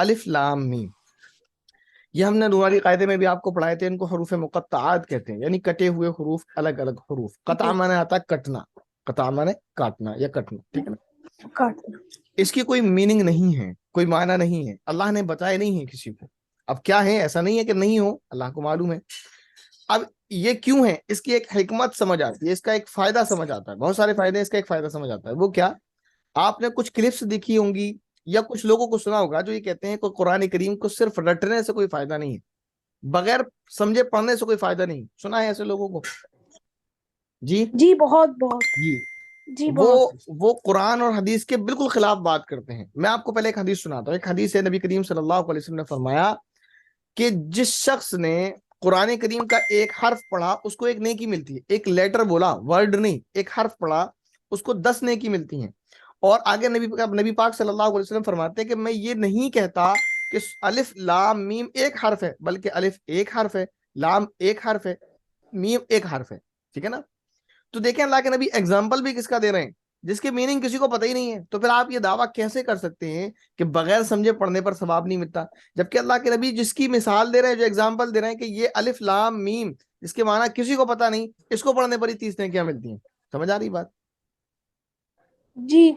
الف لام میم، یہ ہم نے نورانی قاعدے میں بھی آپ کو پڑھائے تھے، ان کو حروف مقطعات کہتے ہیں، یعنی کٹے ہوئے حروف، الگ الگ حروف۔ قطع جی مانے آتا ہے کٹنا، قطع مانے کاٹنا یا کٹنا، ٹھیک ہے نا؟ کاٹنا۔ اس کی کوئی میننگ نہیں ہے، کوئی معنی نہیں ہے، اللہ نے بتایا نہیں ہے کسی کو۔ اب کیا ہے، ایسا نہیں ہے کہ نہیں ہو، اللہ کو معلوم ہے۔ اب یہ کیوں ہے، اس کی ایک حکمت سمجھ آتی ہے، اس کا ایک فائدہ سمجھ آتا ہے، بہت سارے فائدے ہیں، اس کا ایک فائدہ سمجھ آتا ہے۔ وہ کیا؟ آپ نے کچھ کلپس دیکھی ہوں گی یا کچھ لوگوں کو سنا ہوگا جو یہ کہتے ہیں کہ قرآن کریم کو صرف رٹنے سے کوئی فائدہ نہیں ہے، بغیر سمجھے پڑھنے سے کوئی فائدہ نہیں۔ سنا ہے ایسے لوگوں کو؟ جی جی بہت بہت جی، جی وہ بہت۔ وہ قرآن اور حدیث کے بالکل خلاف بات کرتے ہیں۔ میں آپ کو پہلے ایک حدیث سناتا ہوں۔ ایک حدیث ہے، نبی کریم صلی اللہ علیہ وسلم نے فرمایا کہ جس شخص نے قرآن کریم کا ایک حرف پڑھا اس کو ایک نیکی ملتی ہے۔ ایک لیٹر بولا، ورڈ نہیں، ایک حرف پڑھا اس کو 10 نیکی ملتی ہیں۔ اور آگے نبی پاک صلی اللہ علیہ وسلم فرماتے ہیں کہ میں یہ نہیں کہتا کہ الف لام میم ایک حرف ہے، بلکہ الف ایک حرف ہے، لام ایک حرف ہے، میم ایک حرف ہے، ٹھیک ہے نا؟ تو دیکھیں اللہ کے نبی ایگزامپل بھی کس کا دے رہے ہیں، جس کی میننگ کسی کو پتہ ہی نہیں ہے۔ تو پھر آپ یہ دعویٰ کیسے کر سکتے ہیں کہ بغیر سمجھے پڑھنے پر ثواب نہیں ملتا، جبکہ اللہ کے نبی جس کی مثال دے رہے ہیں، جو ایگزامپل دے رہے ہیں کہ یہ الف لام میم جس کے معنی کسی کو پتہ نہیں، اس کو پڑھنے پر ہی 30 نیکیاں ملتی ہیں۔ سمجھ آ رہی بات؟ جی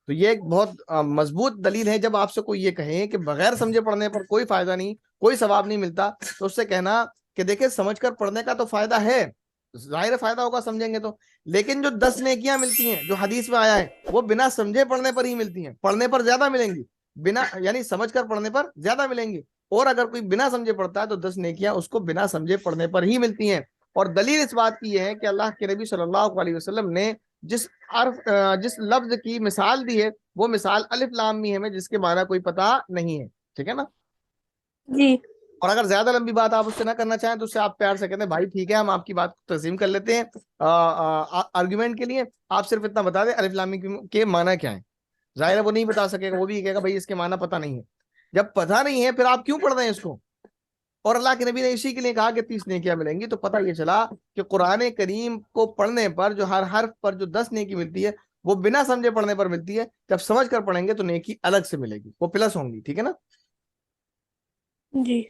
تو یہ ایک بہت مضبوط دلیل ہے۔ جب آپ سے کوئی یہ کہے کہ بغیر سمجھے پڑھنے پر کوئی فائدہ نہیں، کوئی ثواب نہیں ملتا، تو اس سے کہنا کہ دیکھیں سمجھ کر پڑھنے کا تو فائدہ ہے، ظاہر فائدہ ہوگا سمجھیں گے تو، لیکن جو 10 نیکیاں ملتی ہیں جو حدیث میں آیا ہے وہ بنا سمجھے پڑھنے پر ہی ملتی ہیں، پڑھنے پر زیادہ ملیں گی، بنا یعنی سمجھ کر پڑھنے پر زیادہ ملیں گی۔ اور اگر کوئی بنا سمجھے پڑھتا ہے تو 10 نیکیاں اس کو بنا سمجھے پڑھنے پر ہی ملتی ہیں۔ اور دلیل اس بات کی یہ ہے کہ اللہ کے نبی صلی اللہ علیہ وسلم نے جس جس لفظ کی مثال دی ہے وہ مثال الف لام میم ہے، جس کے معنی کوئی پتہ نہیں ہے، ٹھیک ہے نا؟ جی اور اگر زیادہ لمبی بات آپ اس سے نہ کرنا چاہیں تو اس سے آپ پیار سے کہتے ہیں بھائی ٹھیک ہے ہم آپ کی بات کو تسلیم کر لیتے ہیں، آرگیومنٹ کے لیے آپ صرف اتنا بتا دیں الف لام میم کے معنی کیا ہے۔ ظاہر ہے وہ نہیں بتا سکے گا، وہ بھی کہے گا بھائی اس کے معنی پتہ نہیں ہے۔ جب پتہ نہیں ہے پھر آپ کیوں پڑھ رہے ہیں اس کو؟ اور اللہ کے نبی نے اسی کے لیے کہا کہ 30 نیکیاں ملیں گی۔ تو پتہ یہ چلا کہ قرآن کریم کو پڑھنے پر جو ہر حرف پر جو 10 نیکی ملتی ہے وہ بنا سمجھے پڑھنے پر ملتی ہے، جب سمجھ کر پڑھیں گے تو نیکی الگ سے ملے گی، وہ پلس ہوں گی، ٹھیک ہے نا؟ جی